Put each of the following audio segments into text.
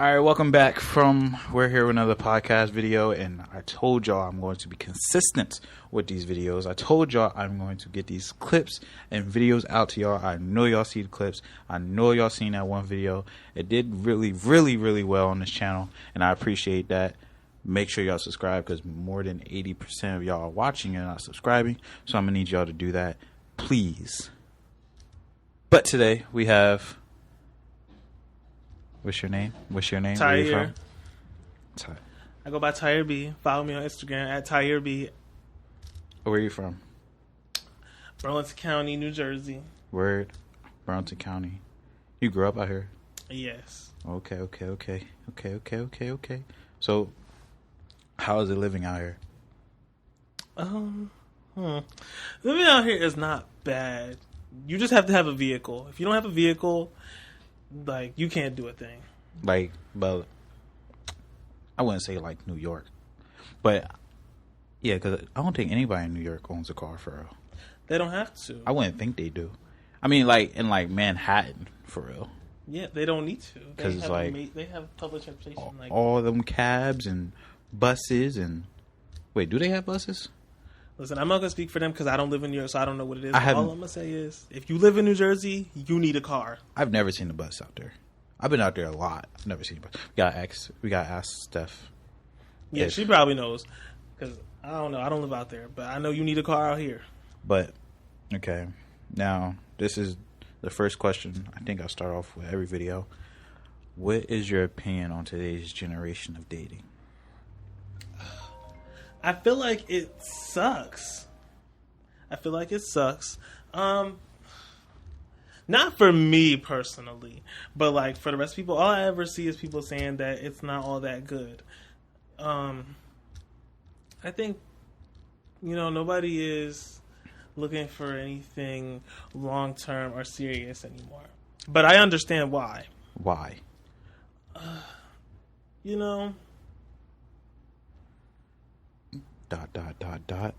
All right, welcome back from we're here with another podcast video, and I told y'all I'm going to be consistent with these videos. I told y'all I'm going to get these clips and videos out to y'all. I know y'all see the clips. I know y'all seen that one video. It did really well on this channel, and I appreciate that. Make sure y'all subscribe because more than 80% of y'all are watching and not subscribing, so I'm gonna need y'all to do that, please. But today we have. What's your name? Where are you from? Ty. I go by Tyre B. Follow me on Instagram at Tyre B. Where are you from? Burlington County, New Jersey. Word. Burlington County. You grew up out here? Yes. Okay. So, how is it living out here? Living out here is not bad. You just have to have a vehicle. If you don't have a vehicle, like, you can't do a thing. Like, but I wouldn't say like New York, but yeah, because I don't think anybody in New York owns a car for real. They don't have to. I wouldn't think they do. I mean, like in like Manhattan for real. Yeah, they don't need to. Because it's like they have public transportation. All them cabs and buses and wait, do they have buses? Listen, I'm not gonna speak for them because I don't live in New York, so I don't know what it is. All I'm gonna say is, if you live in New Jersey, you need a car. I've never seen a bus out there. I've been out there a lot. I've never seen a bus. We got to ask Steph. Yeah, she probably knows because I don't know. I don't live out there, but I know you need a car out here. But okay, now this is the first question. I think I'll start off with every video. What is your opinion on today's generation of dating? I feel like it sucks. Not for me personally, but like for the rest of people, all I ever see is people saying that it's not all that good. I think, nobody is looking for anything long term or serious anymore. But I understand why. Why?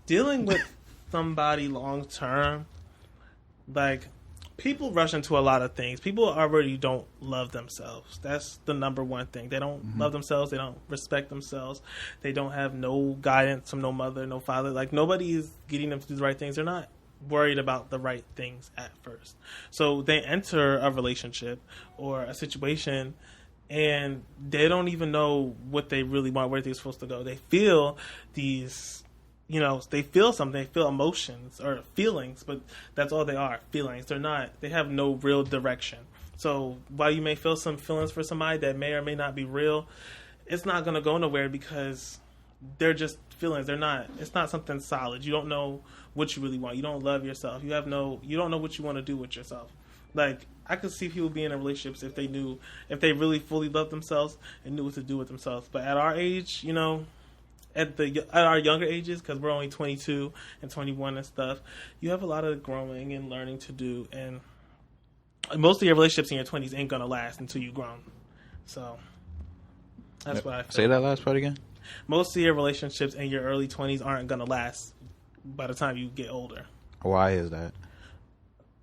Dealing with somebody long term, like, people rush into a lot of things. People already don't love themselves. That's the number one thing. They don't love themselves. They don't respect themselves. They don't have no guidance from no mother, no father. Like, nobody is getting them to do the right things. They're not worried about the right things at first. So they enter a relationship or a situation and they don't even know what they really want, where they're supposed to go. They feel these, they feel something. They feel emotions or feelings, but that's all they are, feelings. They have no real direction. So while you may feel some feelings for somebody that may or may not be real, it's not going to go nowhere because they're just feelings. It's not something solid. You don't know what you really want. You don't love yourself. You don't know what you want to do with yourself. Like, I could see people being in relationships if they really fully loved themselves and knew what to do with themselves. But at our age, at our younger ages, because we're only 22 and 21 and stuff, you have a lot of growing and learning to do. And most of your relationships in your 20s ain't going to last until you've grown. So that's what I feel. Say that last part again. Most of your relationships in your early 20s aren't going to last by the time you get older. Why is that?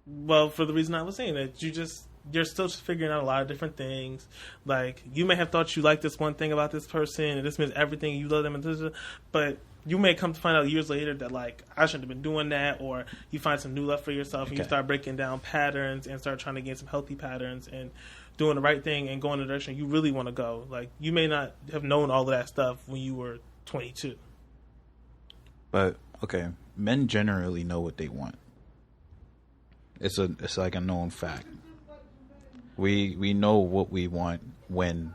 Well, for the reason I was saying, that you're still just figuring out a lot of different things. Like, you may have thought you liked this one thing about this person, and this means everything, you love them, but you may come to find out years later that, like, I shouldn't have been doing that, or you find some new love for yourself, and you start breaking down patterns and start trying to gain some healthy patterns and doing the right thing and going in the direction you really want to go. Like, you may not have known all of that stuff when you were 22. But, okay, men generally know what they want. It's like a known fact. We know what we want when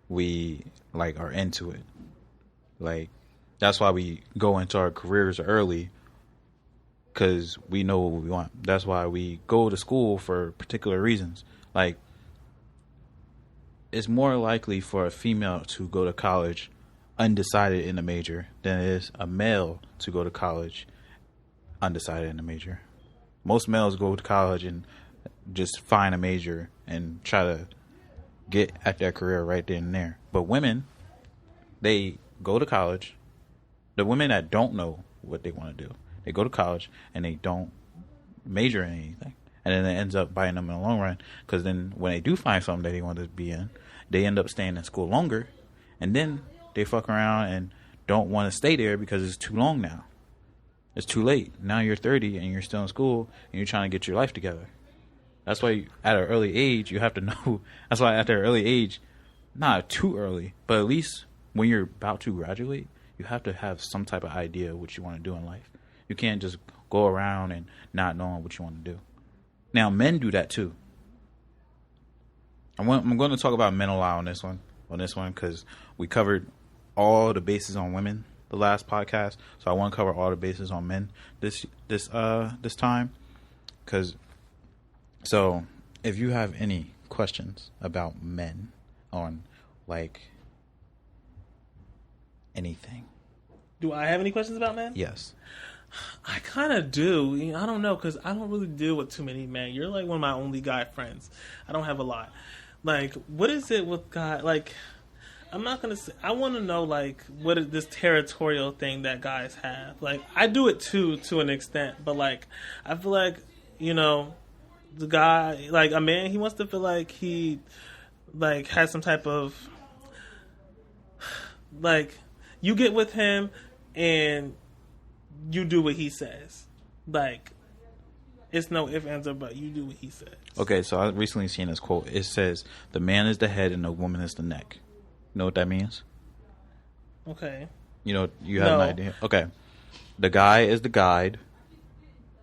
we like are into it. Like, that's why we go into our careers early, because we know what we want. That's why we go to school for particular reasons. Like, it's more likely for a female to go to college undecided in a major than it is a male to go to college undecided in a major. Most males go to college and just find a major and try to get at their career right then and there. But women, they go to college. The women that don't know what they want to do, they go to college and they don't major in anything. And then it ends up biting them in the long run, because then when they do find something that they want to be in, they end up staying in school longer, and then they fuck around and don't want to stay there because it's too long now. It's too late. Now you're 30 and you're still in school and you're trying to get your life together. That's why at an early age, you have to know. That's why at an early age, not too early, but at least when you're about to graduate, you have to have some type of idea of what you want to do in life. You can't just go around and not knowing what you want to do. Now, men do that too. I'm going to talk about men a lot on this one, because we covered all the bases on women the last podcast, so I want to cover all the bases on men this time. So if you have any questions about men on like anything, do I have any questions about men? Yes. I kind of do. I don't know, because I don't really deal with too many men. You're like one of my only guy friends. I don't have a lot. Like, what is it with guys? Like, I'm not going to say. I want to know, like, what is this territorial thing that guys have? Like, I do it too, to an extent. But, like, I feel like, the guy, like, a man, he wants to feel like he, like, has some type of, like, you get with him and you do what he says. Like, it's no ifs, ands, or buts. You do what he says. Okay, so I recently seen this quote. It says, "The man is the head and the woman is the neck." You know what that means? Okay. You have an idea? Okay. The guy is the guide.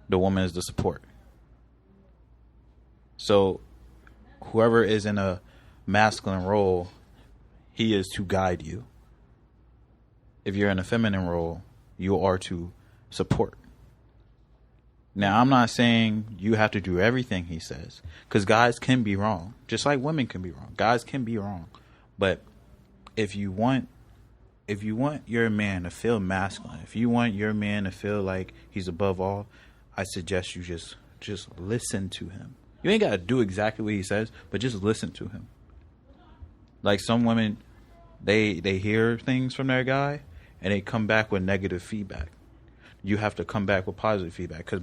The woman is the support. So, whoever is in a masculine role, he is to guide you. If you're in a feminine role, you are to support. Now, I'm not saying you have to do everything he says, because guys can be wrong, just like women can be wrong. Guys can be wrong, but if you want your man to feel masculine, if you want your man to feel like he's above all, I suggest you just listen to him. You ain't got to do exactly what he says, but just listen to him. Like some women, they hear things from their guy and they come back with negative feedback. You have to come back with positive feedback, because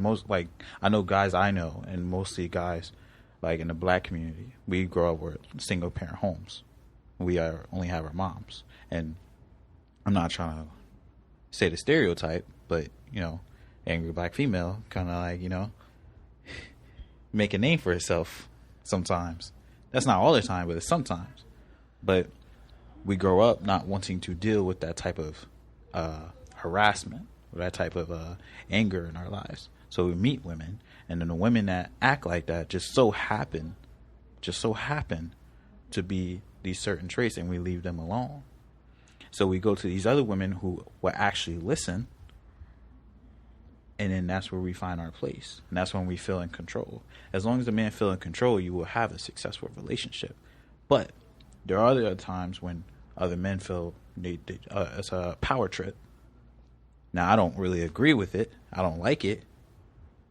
I know guys I know, and mostly guys like in the black community, we grow up with single parent homes. We only have our moms, and I'm not trying to say the stereotype, but angry black female kind of like make a name for herself sometimes. That's not all the time, but it's sometimes. But we grow up not wanting to deal with that type of harassment, or that type of anger in our lives. So we meet women, and then the women that act like that just so happen to be these certain traits, and we leave them alone. So we go to these other women who will actually listen, and then that's where we find our place. And that's when we feel in control. As long as the man feel in control, you will have a successful relationship. But there are other times when other men feel it's a power trip. Now, I don't really agree with it. I don't like it,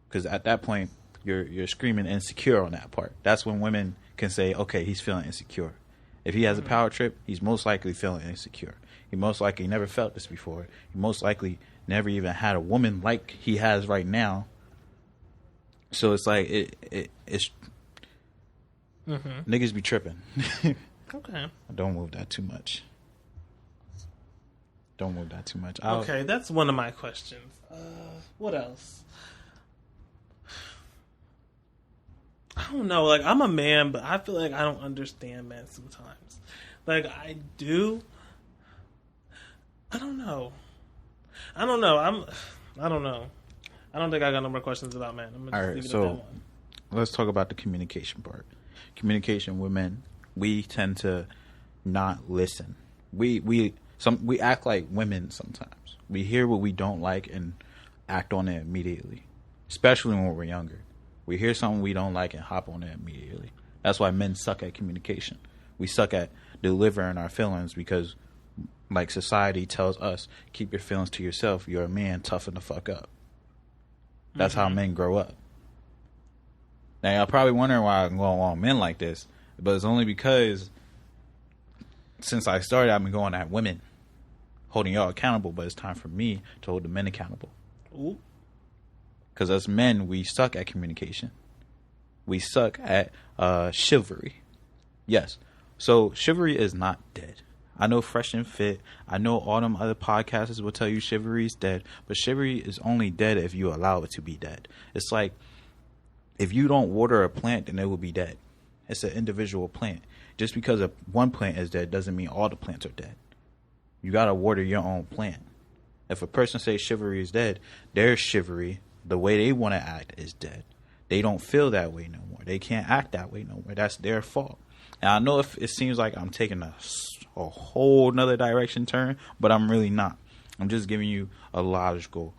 because at that point, you're screaming insecure on that part. That's when women can say, okay, he's feeling insecure. If he has a power trip, he's most likely feeling insecure. He most likely never felt this before. He most likely never even had a woman like he has right now. So it's like it's niggas be tripping. Okay. Don't move that too much. Okay, that's one of my questions. What else? I don't know. Like, I'm a man, but I feel like I don't understand men sometimes. Like, I do. I don't know. I don't know. I don't think I got no more questions about men. I'm gonna just leave it at that one. Let's talk about the communication part. Communication with men. We tend to not listen. We act like women sometimes. We hear what we don't like and act on it immediately, especially when we're younger. We hear something we don't like and hop on it immediately. That's why men suck at communication. We suck at delivering our feelings because, like, society tells us, keep your feelings to yourself. You're a man, toughen the fuck up. That's how men grow up. Now, y'all probably wondering why I'm going on men like this, but it's only because since I started, I've been going at women, holding y'all accountable, but it's time for me to hold the men accountable. Ooh. Because as men, we suck at communication. We suck at chivalry. Yes. So chivalry is not dead. I know Fresh and Fit. I know all them other podcasters will tell you chivalry is dead. But chivalry is only dead if you allow it to be dead. It's like if you don't water a plant, then it will be dead. It's an individual plant. Just because one plant is dead doesn't mean all the plants are dead. You got to water your own plant. If a person says chivalry is dead, their chivalry, the way they want to act, is dead. They don't feel that way no more. They can't act that way no more. That's their fault. And I know if it seems like I'm taking a whole nother direction turn, but I'm really not. I'm just giving you a logical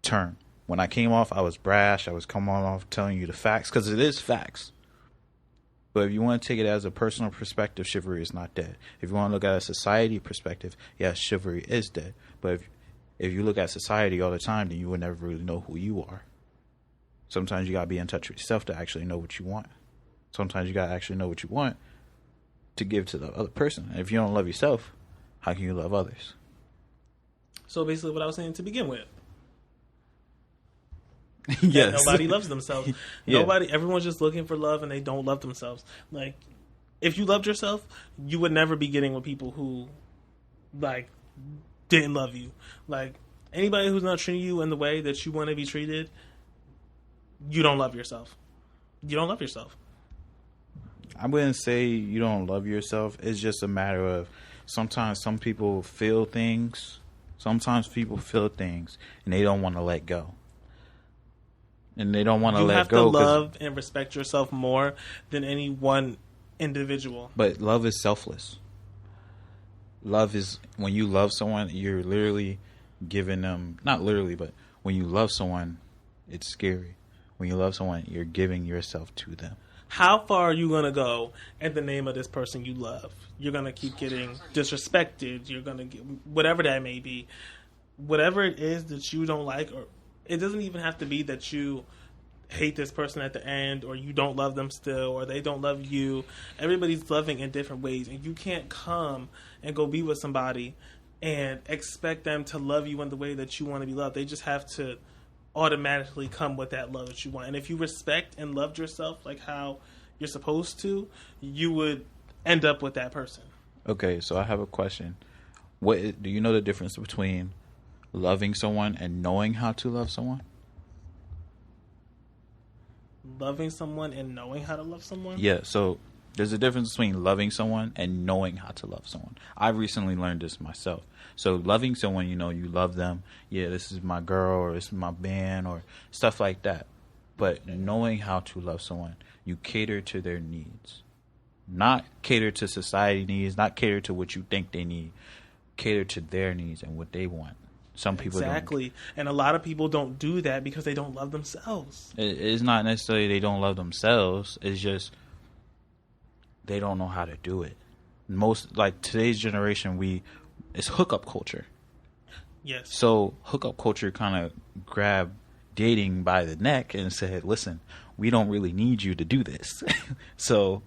turn. When I came off, I was brash. I was coming off telling you the facts because it is facts. But if you want to take it as a personal perspective, chivalry is not dead. If you want to look at a society perspective, yes, chivalry is dead. But if you look at society all the time, then you will never really know who you are. Sometimes you got to be in touch with yourself to actually know what you want. Sometimes you got to actually know what you want to give to the other person. And if you don't love yourself, how can you love others? So basically what I was saying to begin with. Yes. Nobody loves themselves. Yeah. Everyone's just looking for love and they don't love themselves. Like, if you loved yourself, you would never be getting with people who, like, didn't love you. Like, anybody who's not treating you in the way that you want to be treated, you don't love yourself. You don't love yourself. I wouldn't say you don't love yourself. It's just a matter of sometimes some people feel things. Sometimes people feel things and they don't want to let go. And they don't want to let go. You have to love and respect yourself more than any one individual. But love is selfless. Love is when you love someone, you're literally giving them, not literally, but when you love someone, it's scary. When you love someone, you're giving yourself to them. How far are you going to go in the name of this person you love? You're going to keep getting disrespected. You're going to get whatever that may be. Whatever it is that you don't like, or it doesn't even have to be that you hate this person at the end or you don't love them still or they don't love you. Everybody's loving in different ways, and you can't come and go be with somebody and expect them to love you in the way that you want to be loved. They just have to automatically come with that love that you want. And if you respect and loved yourself like how you're supposed to, you would end up with that person. Okay, so I have a question. Do you know the difference between loving someone and knowing how to love someone? Loving someone and knowing how to love someone? Yeah, so there's a difference between loving someone and knowing how to love someone. I recently learned this myself. So loving someone, you love them. Yeah, this is my girl or this is my band or stuff like that. But knowing how to love someone, you cater to their needs. Not cater to society needs, not cater to what you think they need. Cater to their needs and what they want. Some people exactly. And a lot of people don't do that because they don't love themselves. It's not necessarily they don't love themselves. It's just they don't know how to do it. Most, like today's generation, it's hookup culture. Yes. So hookup culture kind of grabbed dating by the neck and said, listen, we don't really need you to do this. So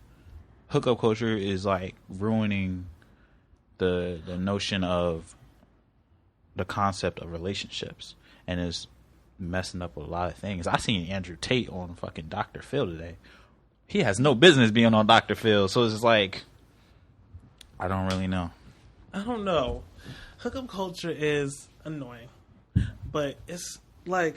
hookup culture is like ruining the notion of the concept of relationships and is messing up a lot of things. I seen Andrew Tate on fucking Dr. Phil today. He has no business being on Dr. Phil. So it's just like, I don't really know. I don't know. Hookup culture is annoying, but it's like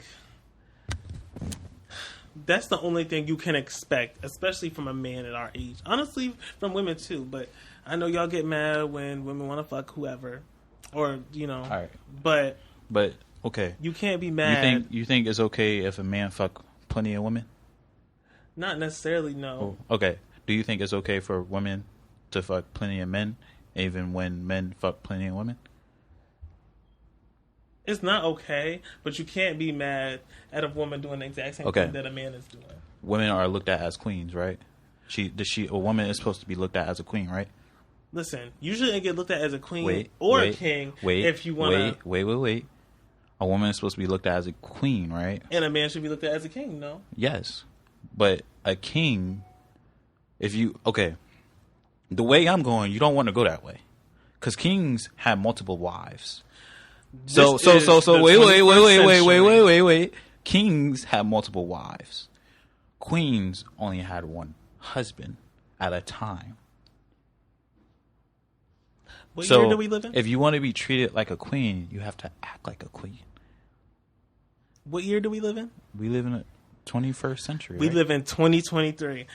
that's the only thing you can expect, especially from a man at our age. Honestly, from women too. But I know y'all get mad when women want to fuck whoever, or All right. But okay, you can't be mad. You think it's okay if a man fuck plenty of women? Not necessarily. No. Oh, okay. Do you think it's okay for women to fuck plenty of men, even when men fuck plenty of women? It's not okay, but you can't be mad at a woman doing the exact same thing that a man is doing. Women are looked at as queens, right? A woman is supposed to be looked at as a queen, right? Listen, usually they get looked at as a queen or a king. If you want to wait. A woman is supposed to be looked at as a queen, right? And a man should be looked at as a king, no? Yes, but a king, the way I'm going, you don't want to go that way, because kings have multiple wives. So wait. Kings have multiple wives. queens only had one husband at a time. What year do we live in? If you want to be treated like a queen, you have to act like a queen. What year do we live in? We live in the 21st century. We right? live in 2023.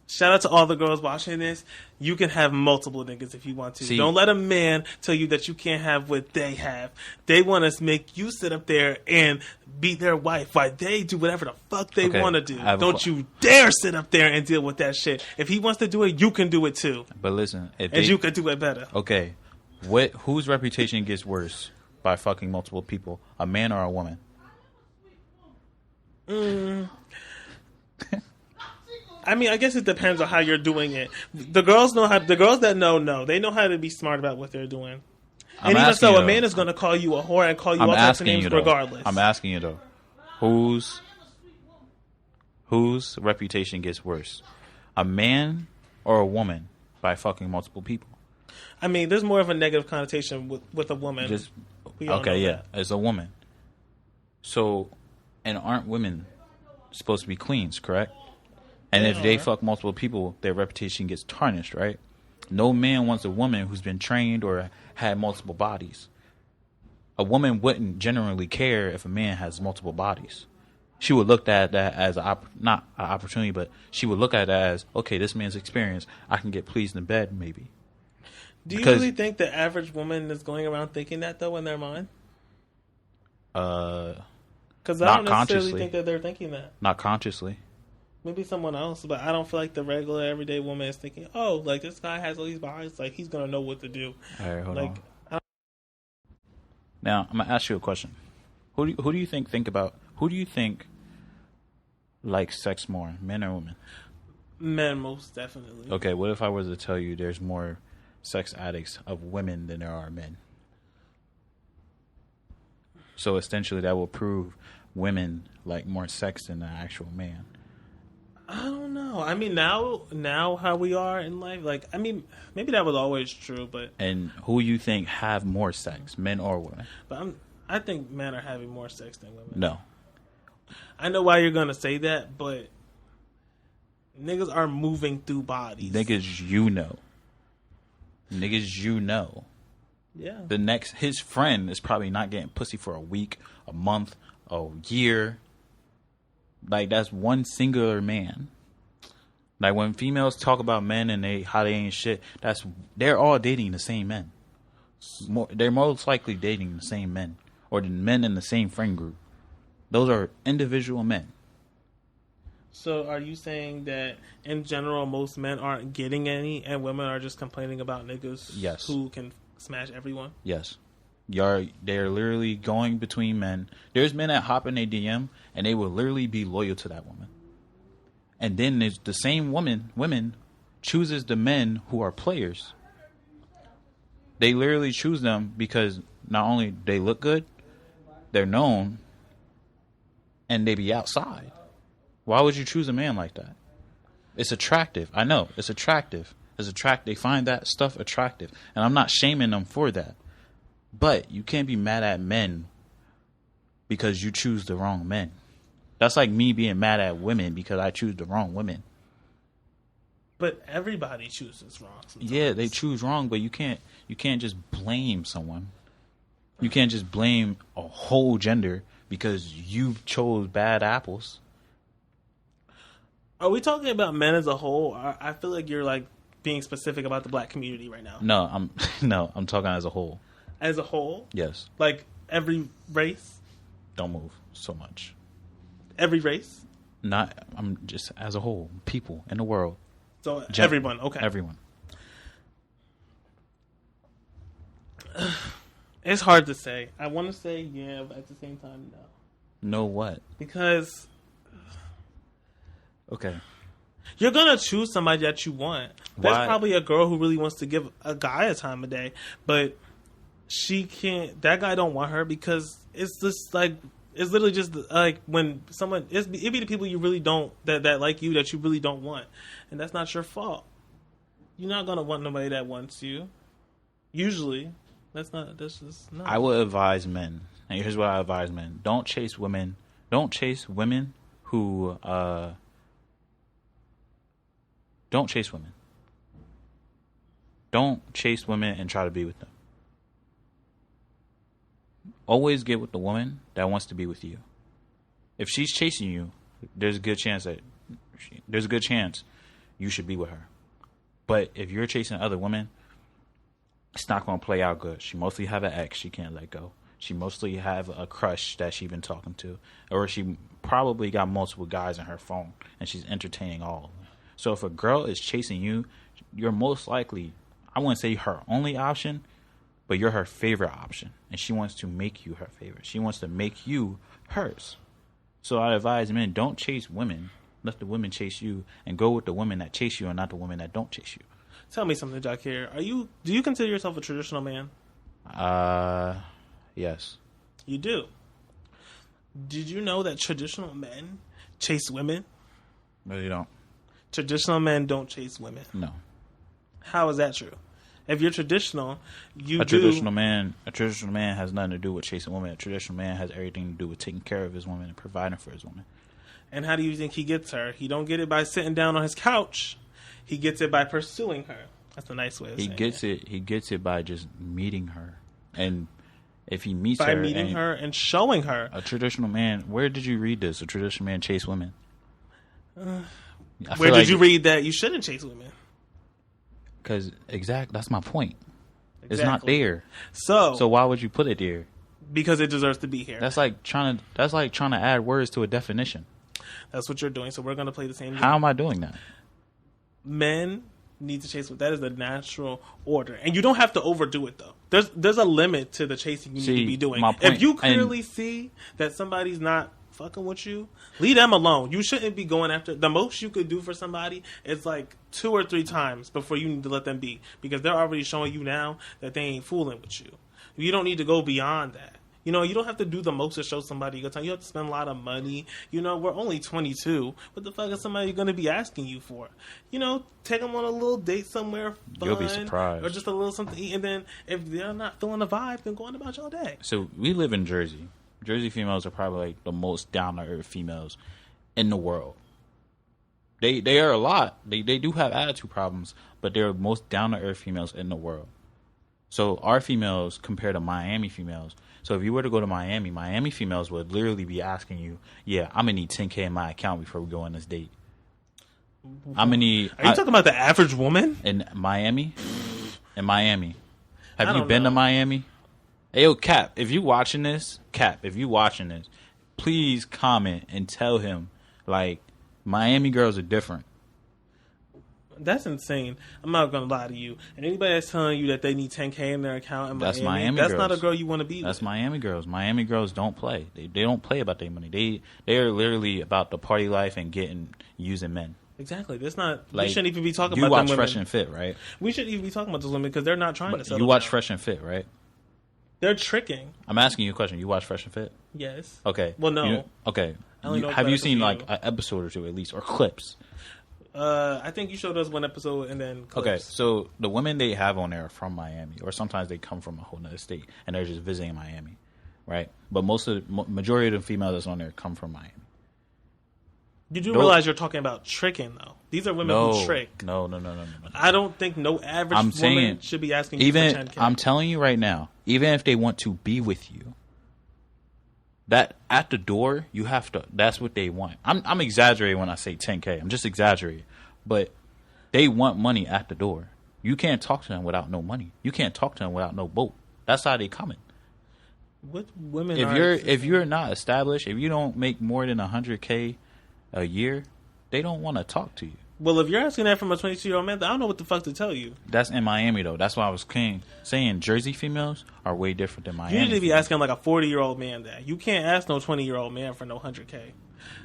Shout out to all the girls watching this. You can have multiple niggas if you want to. See, don't let a man tell you that you can't have what they have. They want to make you sit up there and beat their wife while they do whatever the fuck they want to do. Don't you dare sit up there and deal with that shit. If he wants to do it, you can do it too. But listen, and you can do it better. Okay, whose reputation gets worse by fucking multiple people? A man or a woman? I mean, I guess it depends on how you're doing it. The girls know how. The girls that know, they know how to be smart about what they're doing. And even so, a man is going to call you a whore and call you all types of names regardless. I'm asking you though, whose reputation gets worse, a man or a woman by fucking multiple people? I mean, there's more of a negative connotation with a woman. Okay, yeah, as a woman. So, and aren't women supposed to be queens, correct? And if they fuck multiple people, their reputation gets tarnished, right? No man wants a woman who's been trained or had multiple bodies. A woman wouldn't generally care if a man has multiple bodies. She would look at that as not an opportunity, but she would look at it as, okay, this man's experience, I can get pleased in bed, maybe. Do you really think the average woman is going around thinking that, though, in their mind? Because I don't necessarily think that they're thinking that. Not consciously. Maybe someone else, but I don't feel like the regular everyday woman is thinking, "Oh, like this guy has all these bodies, like he's gonna know what to do." All right, hold on. Now I'm gonna ask you a question. Who do you think likes sex more, men or women? Men, most definitely. Okay, what if I was to tell you there's more sex addicts of women than there are men? So essentially, that will prove women like more sex than the actual man. I don't know. I mean, now how we are in life, like, I mean, maybe that was always true, but... And who you think have more sex, men or women? But I think men are having more sex than women. No. I know why you're going to say that, but niggas are moving through bodies. Niggas you know. Yeah. His friend is probably not getting pussy for a week, a month, a year. Like, that's one singular man. Like, when females talk about men and how they ain't shit, they're all dating the same men. They're most likely dating the same men, or the men in the same friend group. Those are individual men. So are you saying that in general most men aren't getting any and women are just complaining about niggas who can smash everyone? Yes. They're literally going between men. There's men that hop in a DM and they will literally be loyal to that woman. And then there's the same women chooses the men who are players. They literally choose them because not only they look good, they're known, and they be outside. Why would you choose a man like that? It's attractive. I know. It's attractive. They find that stuff attractive. And I'm not shaming them for that. But you can't be mad at men because you choose the wrong men. That's like me being mad at women because I choose the wrong women. But everybody chooses wrong sometimes. Yeah, they choose wrong, but you can't just blame someone. You can't just blame a whole gender because you chose bad apples. Are we talking about men as a whole? I feel like you're like being specific about the black community right now. No, I'm talking as a whole. As a whole? Yes. Like every race? Don't move so much. Every race? I'm just as a whole. People in the world. So everyone, okay. Everyone. It's hard to say. I want to say yeah, but at the same time, no. No what? Because... Okay. You're going to choose somebody that you want. There's probably a girl who really wants to give a guy a time of day, but she can't... That guy don't want her because it's just like... It's literally just like when someone... It'd be the people you really don't... That like you that you really don't want. And that's not your fault. You're not going to want nobody that wants you. Usually. That's just not... I would advise men. And here's what I advise men. Don't chase women. Don't chase women who don't chase women. Don't chase women and try to be with them. Always get with the woman that wants to be with you. If she's chasing you, there's a good chance you should be with her. But if you're chasing other women, it's not going to play out good. She mostly have an ex she can't let go. She mostly have a crush that she's been talking to. Or she probably got multiple guys in her phone, and she's entertaining all of them. So if a girl is chasing you, you're most likely, I wouldn't say her only option, but you're her favorite option. And she wants to make you her favorite. She wants to make you hers. So I advise men, don't chase women. Let the women chase you, and go with the women that chase you and not the women that don't chase you. Tell me something, Jakir. Do you consider yourself a traditional man? Yes. You do. Did you know that traditional men chase women? No, you don't. Traditional men don't chase women. No. How is that true? If you're traditional, a traditional man has nothing to do with chasing women. A traditional man has everything to do with taking care of his woman and providing for his woman. And how do you think he gets her? He don't get it by sitting down on his couch. He gets it by pursuing her. That's a nice way of saying it. He gets it by just meeting her. And if he meets by her... meeting her and showing her. A traditional man... Where did you read this? A traditional man chase women. Where did you read that you shouldn't chase women? Because, that's my point. Exactly. It's not there. So why would you put it there? Because it deserves to be here. That's like trying to add words to a definition. That's what you're doing. So we're going to play the same game. How am I doing that? Men need to chase. That is the natural order, and you don't have to overdo it though. There's a limit to the chasing you need to be doing. If you clearly see that somebody's not fucking with you, leave them alone. You shouldn't be going after. The most you could do for somebody is like 2 or 3 times before you need to let them be, because they're already showing you now that they ain't fooling with you. You don't need to go beyond that. You know, you don't have to do the most to show somebody a good time. You have to spend a lot of money. You know, we're only 22. What the fuck is somebody going to be asking you for? You know, take them on a little date somewhere fun. You'll be surprised. Or just a little something to eat. And then if they're not feeling the vibe, then go on about your day. So we live in Jersey. Jersey females are probably like the most down-to-earth females in the world. They are a lot. They do have attitude problems, but they're the most down-to-earth females in the world. So our females compare to Miami females. So if you were to go to Miami females would literally be asking you, yeah, I'm going to need $10K in my account before we go on this date. I'm going to need... Are you talking about the average woman? In Miami? Have you been to Miami? Hey, yo, Cap, if you watching this, please comment and tell him, like, Miami girls are different. That's insane. I'm not gonna lie to you. And anybody that's telling you that they need $10K in their account in Miami, that's not a girl you want to be with. That's Miami girls. Miami girls don't play. They don't play about their money. They are literally about the party life and using men. Exactly. That's not. Like, we shouldn't even be talking about. You watch them Fresh and Fit, right? We shouldn't even be talking about those women because they're not trying to. You watch Fresh and Fit, right? They're tricking. I'm asking you a question. You watch Fresh and Fit? Yes. Okay. Well, no. Okay. Have you seen like an episode or two at least, or clips? I think you showed us one episode and then clips. Okay, so the women they have on there are from Miami, or sometimes they come from a whole nother state and they're just visiting Miami, right? But majority of the females that's on there come from Miami. Did you realize you're talking about tricking though? These are women who trick. No. I don't think no average woman should be asking you for $10K. I'm telling you right now, even if they want to be with you, that at the door, you have to. That's what they want. I'm exaggerating when I say $10K. I'm just exaggerating, but they want money at the door. You can't talk to them without no money. You can't talk to them without no boat. That's how they coming. What women? If you're not established, if you don't make more than $100K a year, they don't want to talk to you. Well, if you're asking that from a 22-year-old man, I don't know what the fuck to tell you. That's in Miami, though. That's why I was saying Jersey females are way different than Miami. You need to be asking like a 40-year-old man that. You can't ask no 20-year-old man for no 100K.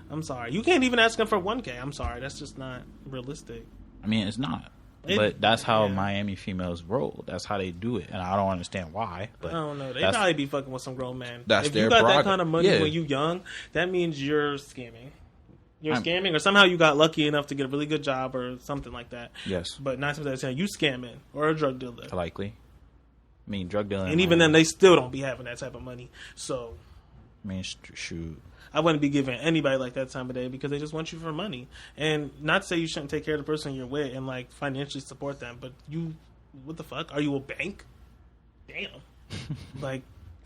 I'm sorry. You can't even ask him for 1K. I'm sorry. That's just not realistic. I mean, it's not. But that's how Miami females roll. That's how they do it. And I don't understand why. But I don't know. They probably be fucking with some grown man. That's if you got that kind of money when you young, that means you're scamming. You're scamming, or somehow you got lucky enough to get a really good job or something like that. Yes. But 9 times out of 10, you scamming or a drug dealer. Likely. I mean, drug dealing. And even then, they still don't be having that type of money. So. I mean, shoot. I wouldn't be giving anybody like that time of day because they just want you for money. And not to say you shouldn't take care of the person you're with and like financially support them, but what the fuck? Are you a bank? Damn. Like,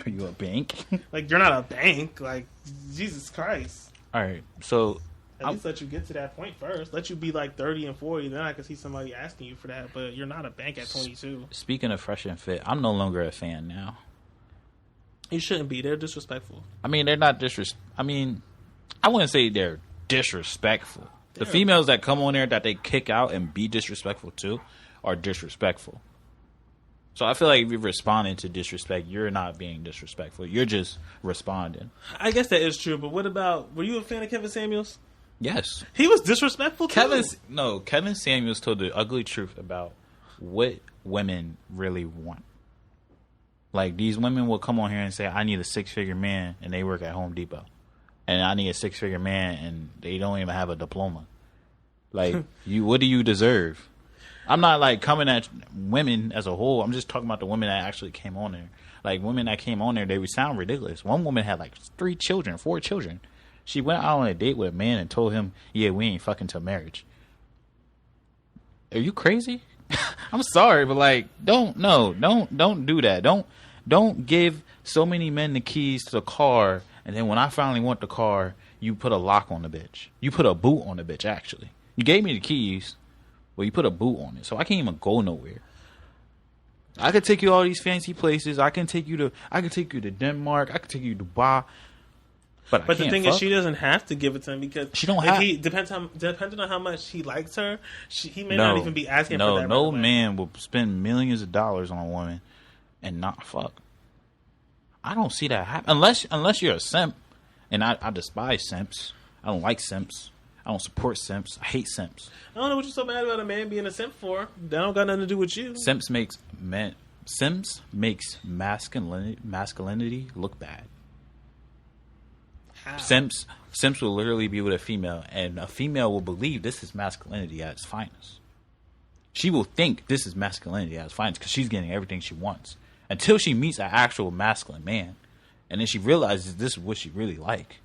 are you a bank? Like, you're not a bank. Like, Jesus Christ. All right, so at least let you get to that point first. Let you be like 30 and 40, then I can see somebody asking you for that. But you're not a bank at 22. Speaking of fresh and fit, I'm no longer a fan now. You shouldn't be. They're disrespectful. I mean, they're not I mean, I wouldn't say they're disrespectful. The females that come on there that they kick out and be disrespectful to are disrespectful. So I feel like if you're responding to disrespect, you're not being disrespectful. You're just responding. I guess that is true, but what about, were you a fan of Kevin Samuels? Yes. He was disrespectful too. Kevin Samuels told the ugly truth about what women really want. Like, these women will come on here and say, I need a 6-figure man, and they work at Home Depot. And I need a 6-figure man, and they don't even have a diploma. Like, what do you deserve? I'm not, like, coming at women as a whole. I'm just talking about the women that actually came on there. Like, women that came on there, they would sound ridiculous. One woman had, like, 4 children. She went out on a date with a man and told him, yeah, we ain't fucking till marriage. Are you crazy? I'm sorry, but, like, don't do that. Don't give so many men the keys to the car, and then when I finally want the car, you put a lock on the bitch. You put a boot on the bitch, actually. You gave me the keys, but you put a boot on it, so I can't even go nowhere. I could take you all these fancy places. I can take you to Denmark. I can take you to Dubai. But the thing is, she doesn't have to give it to him because she don't have. Depending on how much he likes her, he may not even be asking for that. No man will spend millions of dollars on a woman and not fuck. I don't see that happen unless you're a simp, and I despise simps. I don't like simps. I don't support simps. I hate simps. I don't know what you're so mad about a man being a simp for. That don't got nothing to do with you. Simps makes masculinity look bad. How? Simps will literally be with a female, and a female will believe this is masculinity at its finest. She will think this is masculinity at its finest because she's getting everything she wants until she meets an actual masculine man, and then she realizes this is what she really like.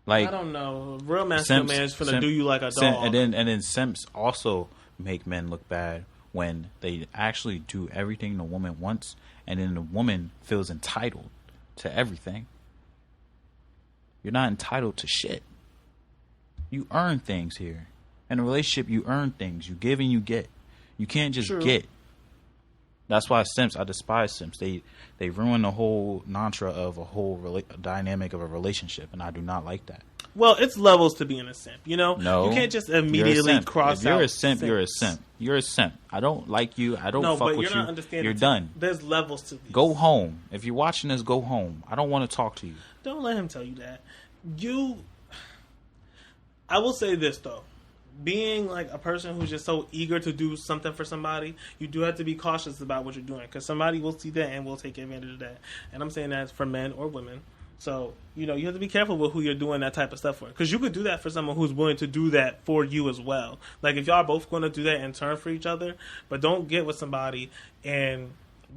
Like, I don't know. A real masculine man is finna do you like a dog. And then simps also make men look bad when they actually do everything the woman wants, and then the woman feels entitled to everything. You're not entitled to shit. You earn things here. In a relationship, you earn things. You give and you get. You can't just get. That's why simps, I despise simps. They ruin the whole mantra of a whole dynamic of a relationship, and I do not like that. Well, it's levels to being a simp, you know? No. You can't just immediately cross out. If you're a simp, you're a simp. You're a simp. I don't like you. I don't fuck with you. Not understanding. You're done. There's levels to this. Go home. If you're watching this, go home. I don't want to talk to you. Don't let him tell you that. I will say this, though. Being like a person who's just so eager to do something for somebody, you do have to be cautious about what you're doing because somebody will see that and will take advantage of that. And I'm saying that for men or women. So, you have to be careful with who you're doing that type of stuff for. Because you could do that for someone who's willing to do that for you as well. Like, if y'all are both going to do that in turn for each other, but don't get with somebody and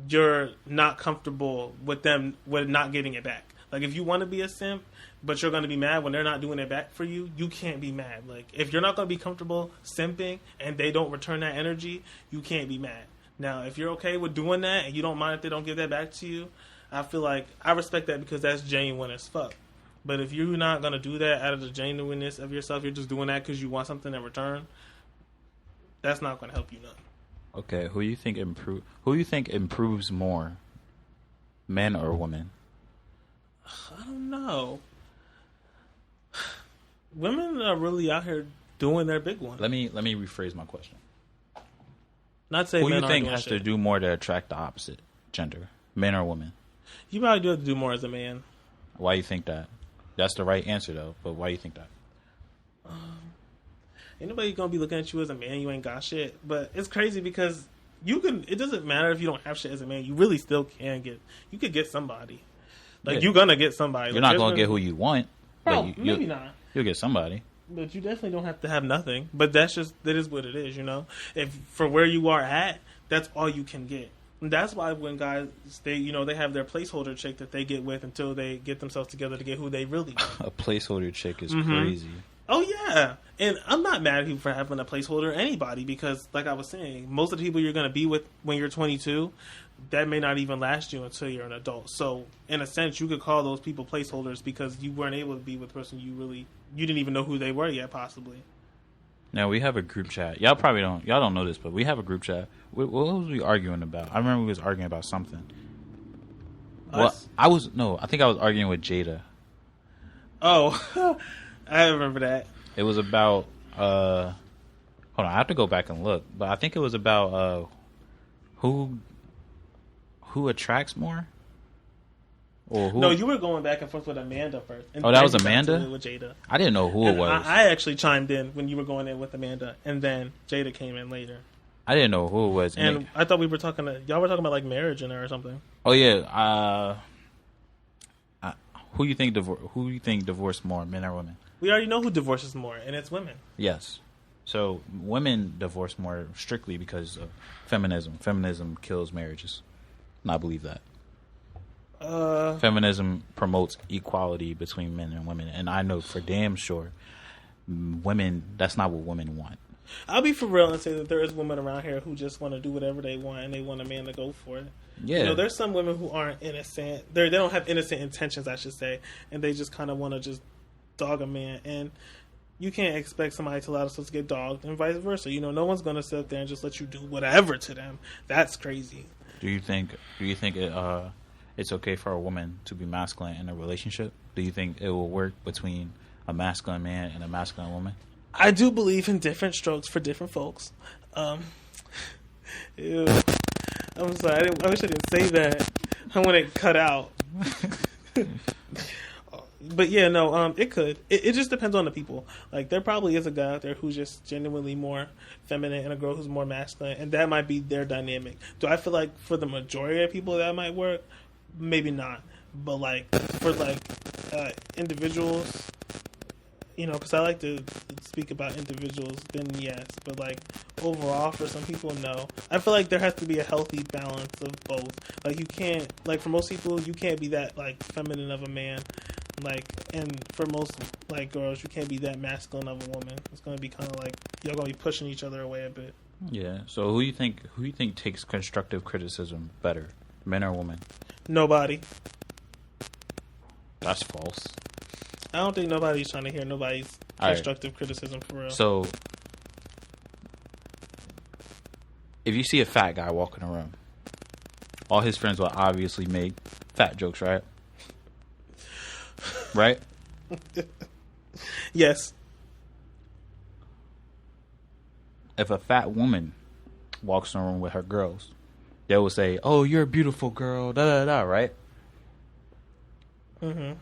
you're not comfortable with them with not getting it back. Like, if you want to be a simp, but you're going to be mad when they're not doing it back for you, you can't be mad. Like, if you're not going to be comfortable simping and they don't return that energy, you can't be mad. Now, if you're okay with doing that and you don't mind if they don't give that back to you, I feel like I respect that because that's genuine as fuck. But if you're not going to do that out of the genuineness of yourself, you're just doing that because you want something in return, that's not going to help you none. Okay, who you think improves more, men or women? I don't know. Women are really out here doing their big one. Let me rephrase my question. Not say who men you think are has shit. to do more to attract the opposite gender, men or women? You probably do have to do more as a man. Why you think that? That's the right answer though. But why you think that? Ain't nobody gonna be looking at you as a man. You ain't got shit. But it's crazy because you can. It doesn't matter if you don't have shit as a man. You really still can get. You could get somebody. Like you're gonna get somebody. You're not gonna get who you want. No, maybe not. You'll get somebody. But you definitely don't have to have nothing. But that is what it is. If for where you are at, that's all you can get. That's why when guys they have their placeholder chick that they get with until they get themselves together to get who they really want. A placeholder chick is crazy. Oh yeah, and I'm not mad at you for having a placeholder anybody because, like I was saying, most of the people you're going to be with when you're 22, that may not even last you until you're an adult. So in a sense, you could call those people placeholders because you weren't able to be with the person you didn't even know who they were yet, possibly. Now we have a group chat. Y'all don't know this, but we have a group chat. What was we arguing about? I remember we was arguing about something. Us? Well, I think I was arguing with Jada. Oh, I remember that. It was about hold on, I have to go back and look, but I think it was about who attracts more. Or who? No, you were going back and forth with Amanda first. And that was you got Amanda? into it with Jada. I didn't know who it was. I actually chimed in when you were going in with Amanda, and then Jada came in later. I didn't know who it was. And I thought y'all were talking about like marriage in there or something. Oh yeah. Who you think divorced more, men or women? We already know who divorces more, and it's women. Yes. So women divorce more strictly because of feminism. Feminism kills marriages. And I believe that. Feminism promotes equality between men and women, and I know for damn sure women, that's not what women want. I'll be for real and say that there is women around here who just want to do whatever they want and they want a man to go for it. Yeah. There's some women who aren't innocent. They don't have innocent intentions, I should say, and they just kind of want to just dog a man. And you can't expect somebody to allow themselves to get dogged and vice versa. No one's going to sit there and just let you do whatever to them. That's crazy. Do you think it's okay for a woman to be masculine in a relationship? Do you think it will work between a masculine man and a masculine woman? I do believe in different strokes for different folks. Ew. I'm sorry. I wish I didn't say that. I want it cut out. But yeah, no, it could. It just depends on the people. Like, there probably is a guy out there who's just genuinely more feminine and a girl who's more masculine, and that might be their dynamic. Do I feel like for the majority of people that might work? Maybe not. But, like, for, like, individuals, because I like to speak about individuals, then yes. But, like, overall, for some people, no. I feel like there has to be a healthy balance of both. Like, you can't, like, for most people, you can't be that, like, feminine of a man. Like, and for most, like, girls, you can't be that masculine of a woman. It's going to be kind of like, y'all going to be pushing each other away a bit. Yeah. So who you think takes constructive criticism better, men or women? Nobody. That's false. I don't think nobody's trying to hear nobody's constructive criticism for real. So, if you see a fat guy walking around, all his friends will obviously make fat jokes, right? Right? Yes. If a fat woman walks in a room with her girls, they will say, "Oh, you're a beautiful girl," da da da, right? Mm-hmm.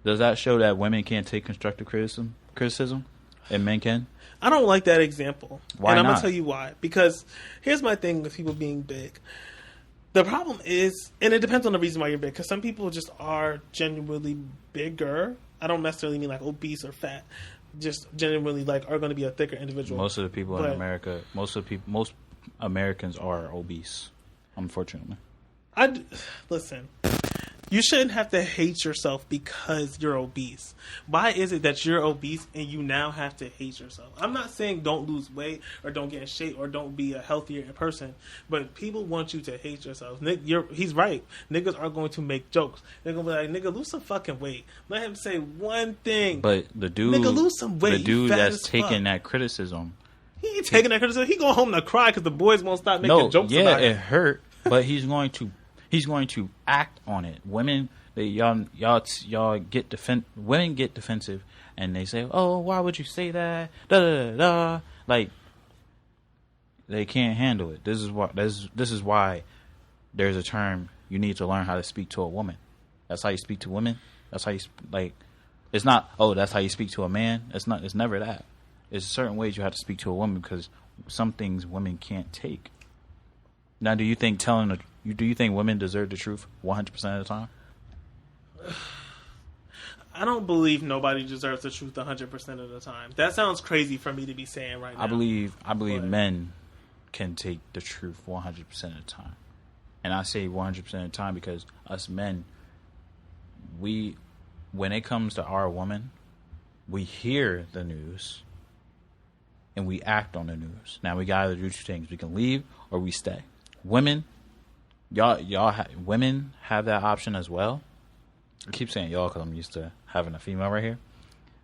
Does that show that women can't take constructive criticism, and men can? I don't like that example. Why and I'm not? going to tell you why. Because here's my thing with people being big. The problem is, and it depends on the reason why you're big, because some people just are genuinely bigger. I don't necessarily mean like obese or fat. Just genuinely like are going to be a thicker individual. Most of the people in America, most Americans are obese, unfortunately. Listen. You shouldn't have to hate yourself because you're obese. Why is it that you're obese and you now have to hate yourself? I'm not saying don't lose weight or don't get in shape or don't be a healthier person, but people want you to hate yourself. He's right. Niggas are going to make jokes. They're going to be like, nigga, lose some fucking weight. Let him say one thing. But the dude, nigga, lose some weight. The dude that's taking that criticism. He ain't taking that criticism. He going home to cry because the boys won't stop making jokes about it. Yeah, it hurt, but he's going to act on it. Women, y'all get women get defensive and they say, "Oh, why would you say that?" Da da da da. Like they can't handle it. This is why there's a term you need to learn how to speak to a woman. That's how you speak to women. That's how you it's not, "Oh, that's how you speak to a man." It's not. It's never that. There's certain ways you have to speak to a woman because some things women can't take. Now, do you think women deserve the truth 100% of the time? I don't believe nobody deserves the truth 100% of the time. That sounds crazy for me to be saying right now. I believe men can take the truth 100% of the time. And I say 100% of the time because us men, when it comes to our woman, we hear the news and we act on the news. Now we gotta do two things: we can leave or we stay. Women, women have that option as well. I keep saying y'all because I'm used to having a female right here.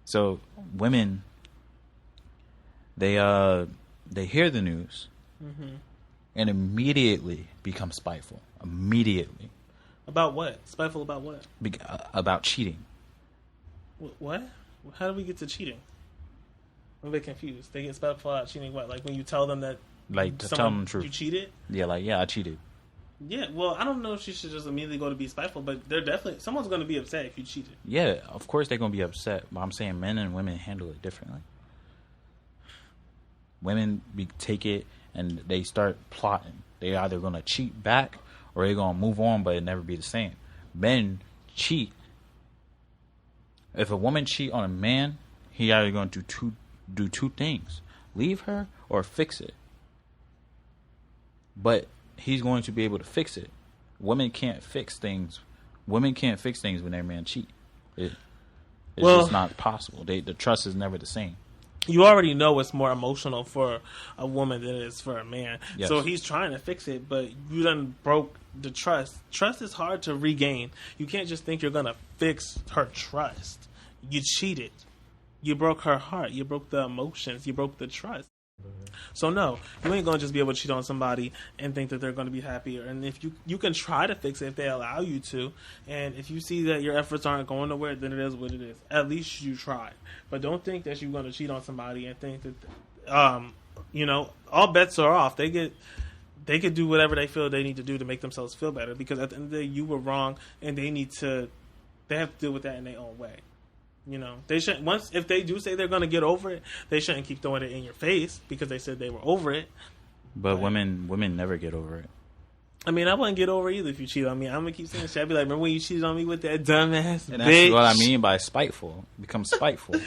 So women, they hear the news and immediately become spiteful. Immediately. About what? Spiteful about what? About cheating. What? How do we get to cheating? I'm a bit confused. They get spiteful about cheating. What? Like when you tell them that, like to tell them the truth. You cheated? Yeah, like I cheated. Yeah. Well, I don't know if she should just immediately go to be spiteful, but someone's going to be upset if you cheated. Yeah, of course they're going to be upset. But I'm saying men and women handle it differently. Women take it and they start plotting. They're either going to cheat back or they're going to move on, but it never be the same. Men cheat. If a woman cheat on a man, he either going to do two things: leave her or fix it. But he's going to be able to fix it. Women can't fix things. Women can't fix things when their man cheat. It's just not possible. The trust is never the same. You already know it's more emotional for a woman than it is for a man. Yes. So he's trying to fix it, but you done broke the trust. Trust is hard to regain. You can't just think you're going to fix her trust. You cheated. You broke her heart. You broke the emotions. You broke the trust. So no, you ain't going to just be able to cheat on somebody and think that they're going to be happier. And if you can try to fix it if they allow you to. And if you see that your efforts aren't going nowhere, then it is what it is. At least you tried. But don't think that you're going to cheat on somebody and think that, all bets are off. They could do whatever they feel they need to do to make themselves feel better. Because at the end of the day, you were wrong, and they have to deal with that in their own way. They shouldn't. If they do say they're going to get over it, they shouldn't keep throwing it in your face because they said they were over it. But women never get over it. I mean, I wouldn't get over it either if you cheat on me. I'm gonna keep saying shit. I'd be like, remember when you cheated on me with that dumbass and bitch? That's what I mean by spiteful. Become spiteful.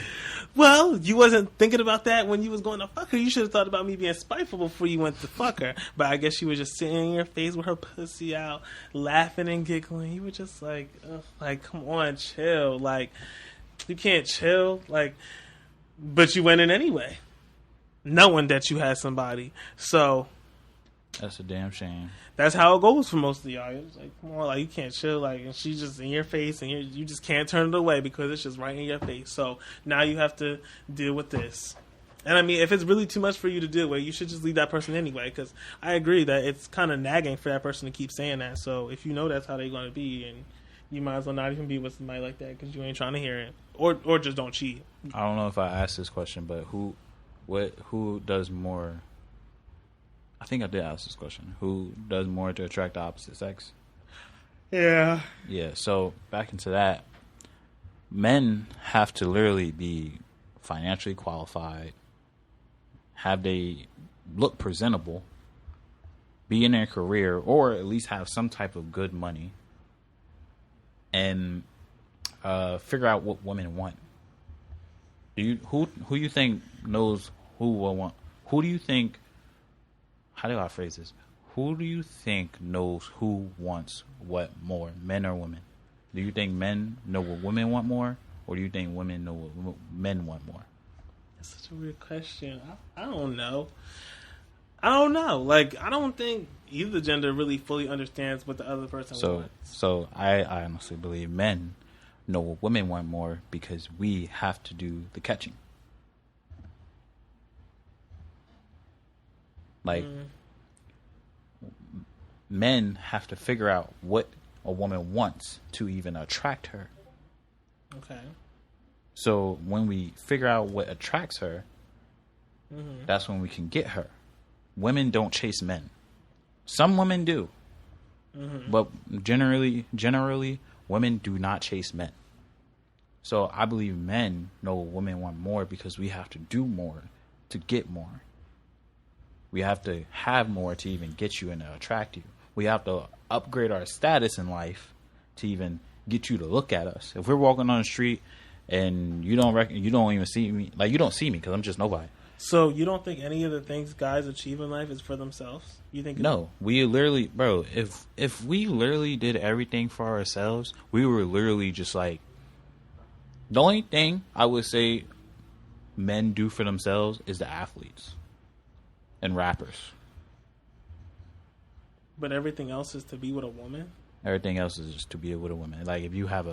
Well, you wasn't thinking about that when you was going to fuck her. You should have thought about me being spiteful before you went to fuck her. But I guess she was just sitting in your face with her pussy out, laughing and giggling. You were just like, come on, chill. Like, you can't chill. Like, but you went in anyway, knowing that you had somebody. So that's a damn shame. That's how it goes for most of y'all. It's like, come on, like, you can't chill. Like, and she's just in your face, and you just can't turn it away because it's just right in your face. So now you have to deal with this. And I mean, if it's really too much for you to deal with, you should just leave that person anyway. Because I agree that it's kind of nagging for that person to keep saying that. So if you know that's how they're going to be, and you might as well not even be with somebody like that because you ain't trying to hear it, or just don't cheat. I don't know if I asked this question, but who does more? I think I did ask this question. Who does more to attract the opposite sex? Yeah. Yeah, so back into that. Men have to literally be financially qualified, have they look presentable, be in their career, or at least have some type of good money, and figure out what women want. Who you think knows who will want? Who do you think? How do I phrase this? Who do you think knows who wants what more, men or women? Do you think men know what women want more, or do you think women know what men want more? That's such a weird question. I don't know. Like, I don't think either gender really fully understands what the other person wants. So I honestly believe men know what women want more because we have to do the catching. Like, men have to figure out what a woman wants to even attract her. Okay. So when we figure out what attracts her, that's when we can get her. Women don't chase men. Some women do. But generally, women do not chase men. So I believe men know women want more because we have to do more to get more. We have to have more to even get you and to attract you. We have to upgrade our status in life to even get you to look at us. If we're walking on the street and you don't even see me, like, you don't see me because I'm just nobody. So you don't think any of the things guys achieve in life is for themselves? You think No, we literally, bro. If we literally did everything for ourselves, we were literally just like. The only thing I would say men do for themselves is the athletes and rappers. But everything else is to be with a woman? Everything else is just to be with a woman. Like if you have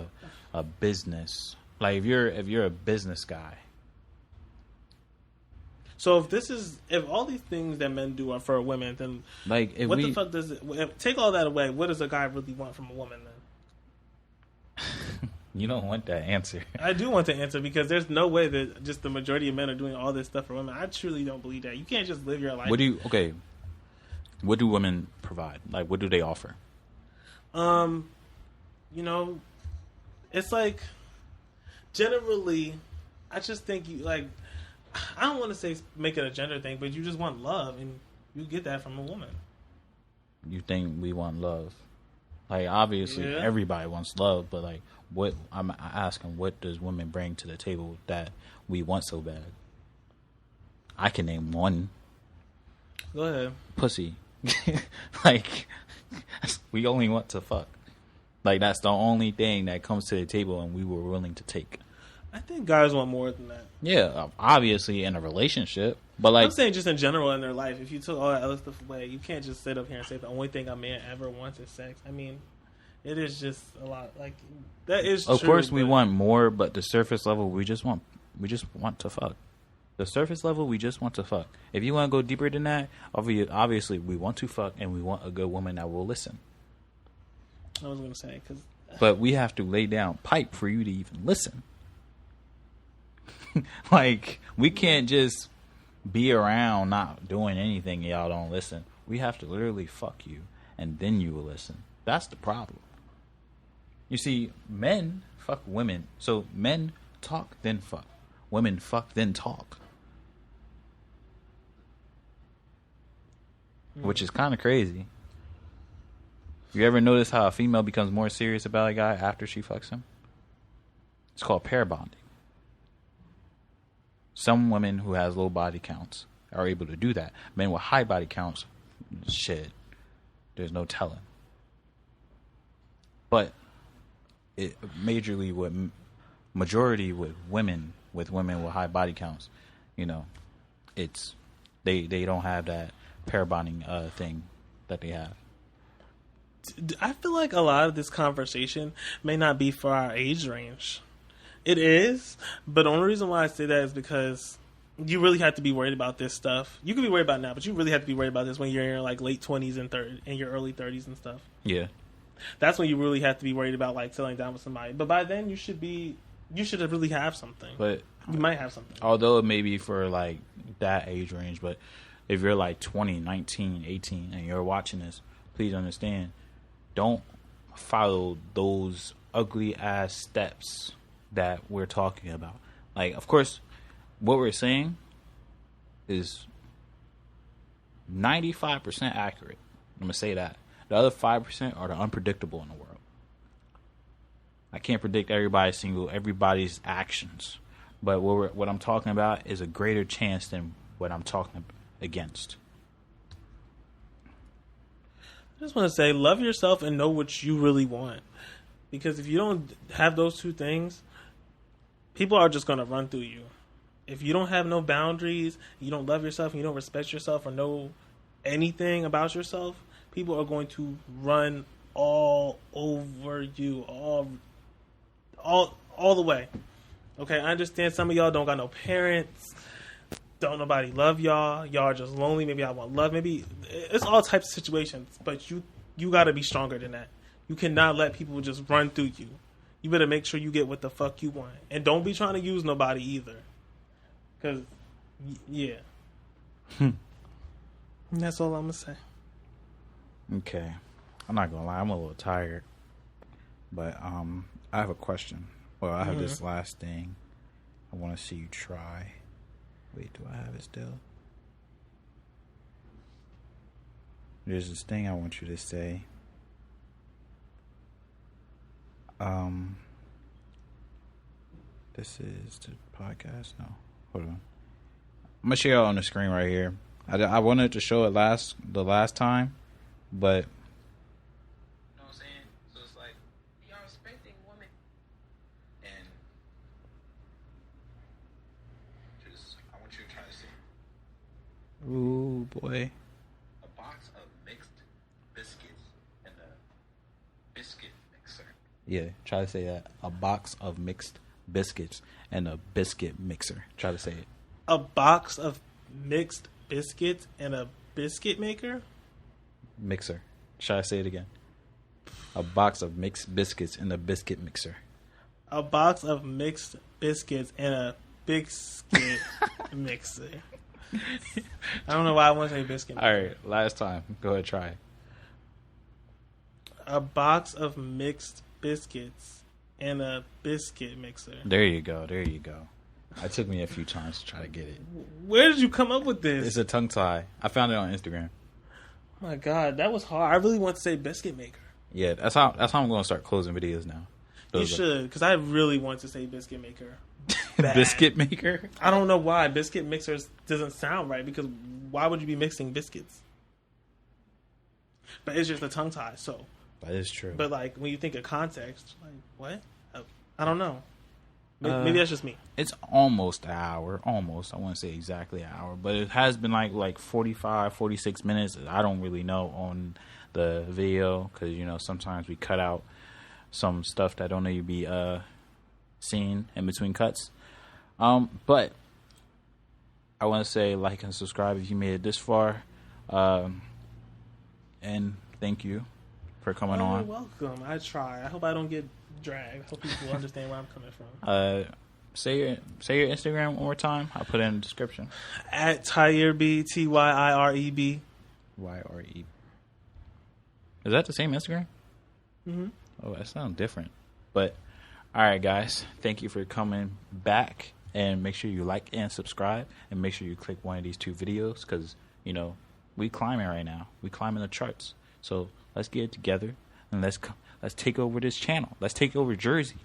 a business, like if you're a business guy. So if all these things that men do are for women, then Like if what we the fuck does it? Take all that away. What does a guy really want from a woman then? you don't want that answer. I do want to answer because there's no way that just the majority of men are doing all this stuff for women. I truly don't believe that. You can't just live your life. What do women provide? Like what do they offer? You know, it's like generally, I just think you like. I don't want to say make it a gender thing, but you just want love, and you get that from a woman. You think we want love? Like obviously everybody wants love, but like what I'm asking, what does women bring to the table that we want so bad? I can name one. Go ahead. Pussy. Like we only want to fuck. Like that's the only thing that comes to the table and we were willing to take. I think guys want more than that. Yeah, obviously in a relationship, but like I'm saying just in general in their life. If you took all that other stuff away, you can't just sit up here and say the only thing a man ever wants is sex. I mean, it is just a lot. Like that is. Of true, course, we but want more, but the surface level, we just want to fuck. The surface level, we just want to fuck. If you want to go deeper than that, obviously, we want to fuck, and we want a good woman that will listen. I was going to say because. But we have to lay down pipe for you to even listen. Like we can't just be around not doing anything. And y'all don't listen. We have to literally fuck you, and then you will listen. That's the problem. You see, men fuck women. So men talk, then fuck. Women fuck, then talk. Which is kind of crazy. You ever notice how a female becomes more serious about a guy after she fucks him? It's called pair bonding. Some women who has low body counts are able to do that. Men with high body counts, shit, there's no telling. But it majorly with majority with women with high body counts, you know, it's they don't have that pair bonding thing that they have. I feel like a lot of this conversation may not be for our age range. It is, but the only reason why I say that is because you really have to be worried about this stuff. You can be worried about it now, but you really have to be worried about this when you're in your like late 20s and in your early 30s and stuff. Yeah. That's when you really have to be worried about like settling down with somebody. But by then you should really have something. But you might have something. Although it may be for like that age range, but if you're like 20, 19, 18 and you're watching this, please understand, don't follow those ugly ass steps that we're talking about. Like, of course, what we're saying is 95% accurate. I'm gonna say that. The other 5% are the unpredictable in the world. I can't predict everybody's actions, but what I'm talking about is a greater chance than what I'm talking against. I just want to say, love yourself and know what you really want. Because if you don't have those two things, people are just going to run through you. If you don't have no boundaries, you don't love yourself, and you don't respect yourself or know anything about yourself, people are going to run all over you, all the way. Okay, I understand some of y'all don't got no parents, don't nobody love y'all, y'all are just lonely, maybe I want love, maybe it's all types of situations, but you got to be stronger than that. You cannot let people just run through you. You better make sure you get what the fuck you want. And don't be trying to use nobody either. Because, yeah. And that's all I'm going to say. Okay. I'm not going to lie. I'm a little tired. But I have a question. Well, I have this last thing I want to see you try. Wait, do I have it still? There's this thing I want you to say. This is the podcast. No, hold on. I'm gonna share it on the screen right here. I wanted to show it the last time, but you know what I'm saying. So it's like we are respecting women, and just I want you to try to see. Ooh boy. A box of mixed biscuits and a biscuit mixer. Yeah, try to say that. A box of mixed biscuits and a biscuit mixer. Try to say it. A box of mixed biscuits and a biscuit maker? Mixer. Try to say it again. A box of mixed biscuits and a biscuit mixer. A box of mixed biscuits and a biscuit mixer. I don't know why I want to say biscuit mixer. All right, last time. Go ahead, try. A box of mixed biscuits and a biscuit mixer. There you go. There you go. It took me a few times to try to get it. Where did you come up with this? It's a tongue tie. I found it on Instagram. Oh my God, that was hard. I really want to say biscuit maker. Yeah, that's how I'm going to start closing videos now. You should, because I really want to say biscuit maker. Biscuit maker? I don't know why. Biscuit mixers doesn't sound right, because why would you be mixing biscuits? But it's just a tongue tie, so. That is true. But like when you think of context, like what? I don't know. Maybe that's just me. It's almost an hour. Almost. I wouldn't say exactly an hour. But it has been like 45, 46 minutes. I don't really know on the video because, you know, sometimes we cut out some stuff that don't need to be seen in between cuts. But I want to say like and subscribe if you made it this far. And thank you for coming on. You're welcome. I try. I hope I don't get dragged. I hope people understand where I'm coming from. Say your Instagram one more time. I'll put it in the description. At Tyireb, Tyireb. YRE. Is that the same Instagram? Mm-hmm. Oh, that sounds different. But all right, guys. Thank you for coming back, and make sure you like and subscribe, and make sure you click one of these 2 videos because you know we climbing right now. We climbing the charts. So let's get it together and let's take over this channel. Let's take over Jersey.